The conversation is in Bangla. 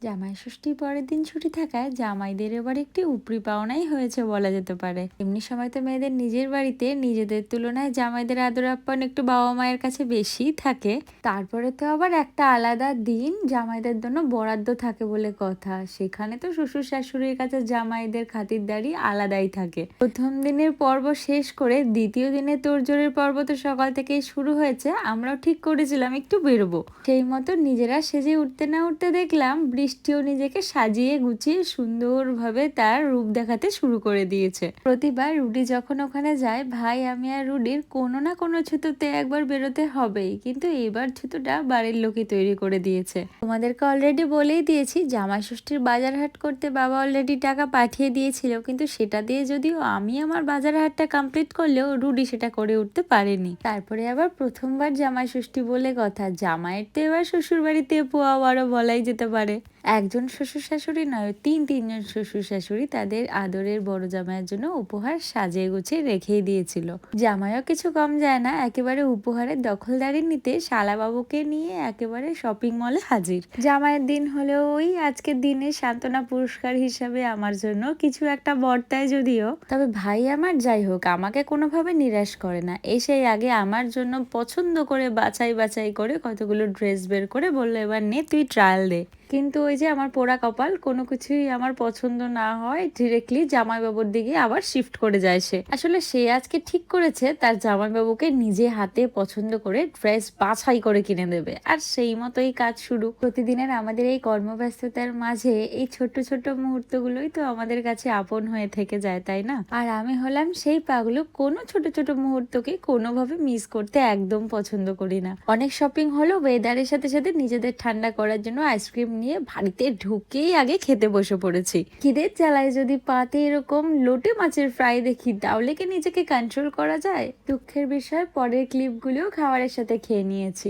জামাই ষষ্ঠীর পরের দিন ছুটি থাকায় জামাইদের এবার একটি উপরি পাওনাই হয়েছে বলা যেতে পারে। এমনি সময় তো মেয়েদের নিজের বাড়িতে নিজেদের তুলনায় জামাইদের আদর আপ্যায়ন একটু বাবা মায়ের কাছে বেশি থাকে। তারপরে তো আবার একটা আলাদা দিন জামাইদের জন্য বরাদ্দ থাকে বলে কথা। সেখানে তো শ্বশুর শাশুড়ির কাছে জামাইদের খাতিরদারি আলাদাই থাকে। প্রথম দিনের পর্ব শেষ করে দ্বিতীয় দিনে তোড়জোড়ের পর্ব তো সকাল থেকেই শুরু হয়েছে। আমরাও ঠিক করেছিলাম একটু বেরোবো, সেই মতো নিজেরা সেজে উঠতে না উঠতে দেখলাম বৃষ্টিও নিজেকে সাজিয়ে গুছিয়ে সুন্দরভাবে তার রূপ দেখাতে শুরু করে দিয়েছে। প্রতিবার রুডি যখন ওখানে যায়, ভাই, আমি আর রুডির কোনো না কোনো ছুতোতে একবার বেরোতে হবেই, কিন্তু এবার ছুতোটা বাড়ির লোকই তৈরি করে দিয়েছে। তোমাদেরকে অলরেডি বলেই দিয়েছি, জামাই ষষ্ঠীর বাজার হাট করতে বাবা অলরেডি টাকা পাঠিয়ে দিয়েছিল, কিন্তু সেটা দিয়ে যদিও আমি আমার বাজার হাটটা কমপ্লিট করলেও রুডি সেটা করে উঠতে পারেনি। তারপরে আবার প্রথমবার জামাই ষষ্ঠী বলে কথা, জামাইয়ের তো এবার শ্বশুর বাড়িতে পোয়া বড় বলাই যেতে পারে। একজন শ্বশুর শাশুড়ি নয়, তিনজন শ্বশুর শাশুড়ি তাদের আদরের বড় জামাইয়ের জন্য উপহার সাজিয়ে গুছিয়ে রেখেই দিয়েছিল। জামাইও কিছু কম যায় না, একেবারে উপহারের দখলদারি নিতে শালাবাবুকে নিয়ে একেবারে শপিং মলে হাজির। জামাইয়ের দিন হলেও ওই আজকের দিনে সান্ত্বনা পুরস্কার হিসাবে আমার জন্য কিছু একটা বর্তায় যদিও। তবে ভাই আমার যাই হোক আমাকে কোনোভাবে নিরাশ করে না। এসেই আগে আমার জন্য পছন্দ করে বাছাই বাছাই করে কতগুলো ড্রেস বের করে বললো, এবার নে তুই ট্রায়াল দে। কিন্তু ওই যে আমার পোড়া কপাল, কোনো কিছুই আমার পছন্দ না হয় ডিরেক্টলি জামাইবাবুর দিকে আবার শিফট করে যায় সে। আসলে সে আজকে ঠিক করেছে তার জামাইবাবুকে নিজে হাতে পছন্দ করে ড্রেস বাছাই করে কিনে দেবে, আর সেই মতোই কাজ শুরু। প্রতিদিনের আমাদের এই কর্মব্যস্ততার মাঝে এই ছোট ছোট মুহূর্তগুলোই তো আমাদের কাছে আপন হয়ে থেকে যায়, তাই না? আর আমি হলাম সেই পাগলু, কোনো ছোট ছোট মুহূর্তকে কোনোভাবে মিস করতে একদম পছন্দ করি না। অনেক শপিং হলো, ওয়েদারের সাথে সাথে নিজেদের ঠান্ডা করার জন্য আইসক্রিম নিয়ে বাড়িতে ঢুকেই আগে খেতে বসে পড়েছি। খিদের জ্বালায় যদি পাতে এরকম লোটে মাছের ফ্রাই দেখি, তাহলে কি নিজেকে কন্ট্রোল করা যায়? দুঃখের বিষয়, পরের ক্লিপগুলোও খাবারের সাথে খেয়ে নিয়েছি।